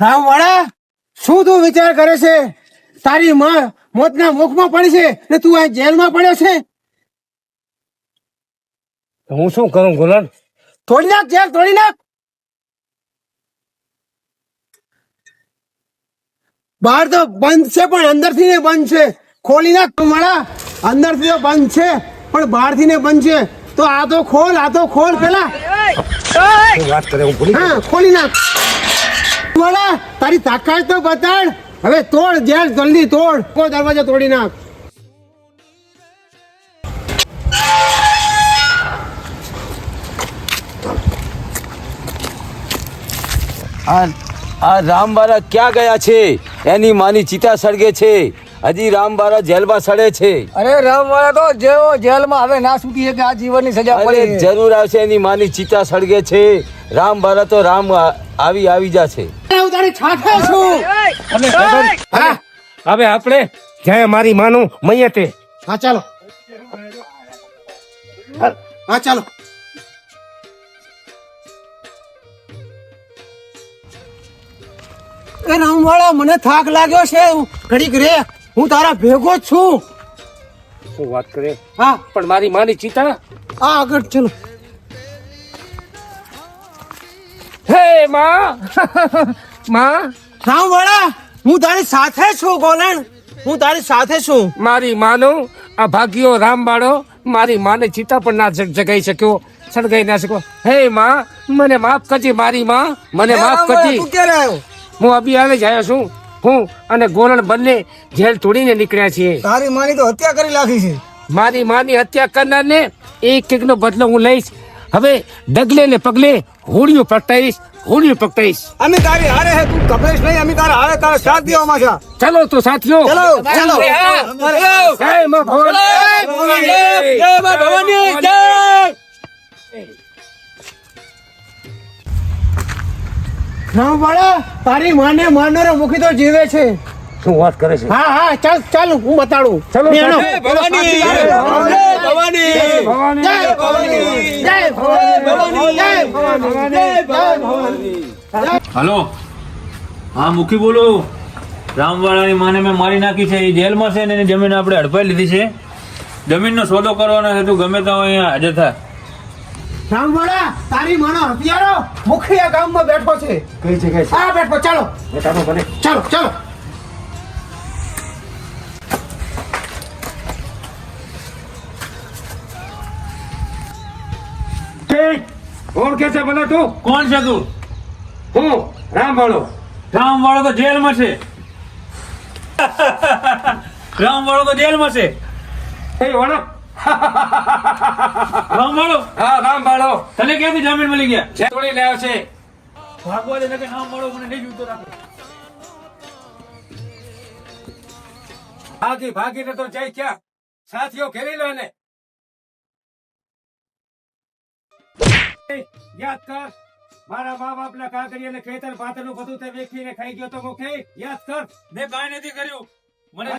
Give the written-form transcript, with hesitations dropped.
રામવાળા, શું તું વિચાર કરે છે? તારી માં મોતના મુખમાં પડી છે ને તું આ જેલમાં પડ્યો છે. હું શું કરું ગોલન? તોડી નાખ જેલ, તોડી નાખ. બહાર તો બંધ છે પણ અંદરથી ને બંધ છે. ખોલી નાખ રામવાળા. અંદરથી તો બંધ છે પણ બહારથી ને બંધ છે. તો આ તો ખોલ, આ તો ખોલ પેલા. શું વાત કરે? હું ભૂલી હા, ખોલી નાખ. રામવાળા, તારી તાકાત તો બતાડ. હવે તોડ જેલ, જલ્દી તોડ. કોઈ દરવાજો તોડી નાખ. આ રામબારા ક્યાં ગયા છે? એની માની ચિતા સળગે છે. હજી રામબારા જેલમાં સડે છે. અરે રામવાળા તો જેવો જેલમાં હવે ના છૂટી શકે, આ જીવનની સજા અરે પડી. જરૂર આવશે. એની માની ચિતા સળગે છે. રામબારા તો રામ આવી જશે. હું તારી છાઠે છું. હા હવે આપણે જાય મારી માનું મૈયતે. હા ચાલો, હા ચાલો. એ રામવાળા, મને થાક લાગ્યો છે. ઘડીક રે, હું તારા ભેગો જ છું. શું વાત કરે? હા, પણ મારી માની ચિતા. આ આગળ ચલો. હે માં માં, રામવાળા, હું તારી સાથે છું. ગોલણ, હું તારી સાથે છું. મારી માનો આ ભાગ્યો રામબાળો મારી માને ચિતા પણ ના જગાઈ શક્યો, સળગાઈ ના શક્યો. હે માં, મને માફ કરજે. મારી માં, મને માફ કરજે. તું ક્યારે આવ્યો? હું અભિયાને જ આવ્યો છું. હું અને ગોલણ બંને જેલ તોડીને નીકળ્યા છીએ. તારી માની તો હત્યા કરી નાખી છે. મારી માની હત્યા કરનારને એક નો બદલો હું લઈશ. હવે ડગલે ને પગલે હોળીઓ પ્રગટાઈશ, હોળીઓ પ્રગટાઈશ. અમે તારી હારે હે, તું કપલેશ નહીં. અમે તારા હારે તારા સાથ દેવામાં છે. ચલો તો સાથીઓ, ચલો ચલો. જય માં ભવાની. જય માં ભવાની, જય. રામવાળા, તારી માને મારનારો મુખી તો જીવે છે. શું વાત કરે છે? હા હા, ચાલ ચાલ, હું બતાડું. ચલો, બેનો. જય ભવાની, જય જય ભવાની. ભવાની. જય ભવાની, જય ભવાની, જય ભવાની. હલો, હા મુખી બોલો. રામવાળાની માને મેં મારી નાખી છે. એ જેલમાં છે ને એની જમીન આપણે હડપાઈ લીધી છે. જમીનનો સોદો કરવાનો છે. તું ગમે તો અહીંયા હાજર થા. રામવાળા, તારી માનો હથિયારો મુખી આ ગામમાં બેઠો છે. કઈ જગ્યાએ છે? આ બેઠો. ચાલો બેટાનો બને. ચાલો ચાલો. કોણ કે છે બોલે તું? કોણ છે તું? હું રામબાળો. રામવાળો તો જેલમાં છે. રામવાળો તો જેલમાં છે. એ ઓળખ. રામવાળો, હા રામબાળો. તને ક્યાંથી જામીન મળી ગયા? જે તોડી લાવ્યો છે. ભાગવા દે કે રામવાળો મને નહીં જોતો રાખે. ભાગીને તો જઈ ક્યાં? સાથીઓ ઘેરી લો એને. યાદ કર, મારા મા બાપ ના કાગળિયા ને ખેતર પાતર નું બધું તે વેચીને ખાઈ ગયો તો મુખી. યાદ કર. મેં કાંઈ નથી કર્યું. મને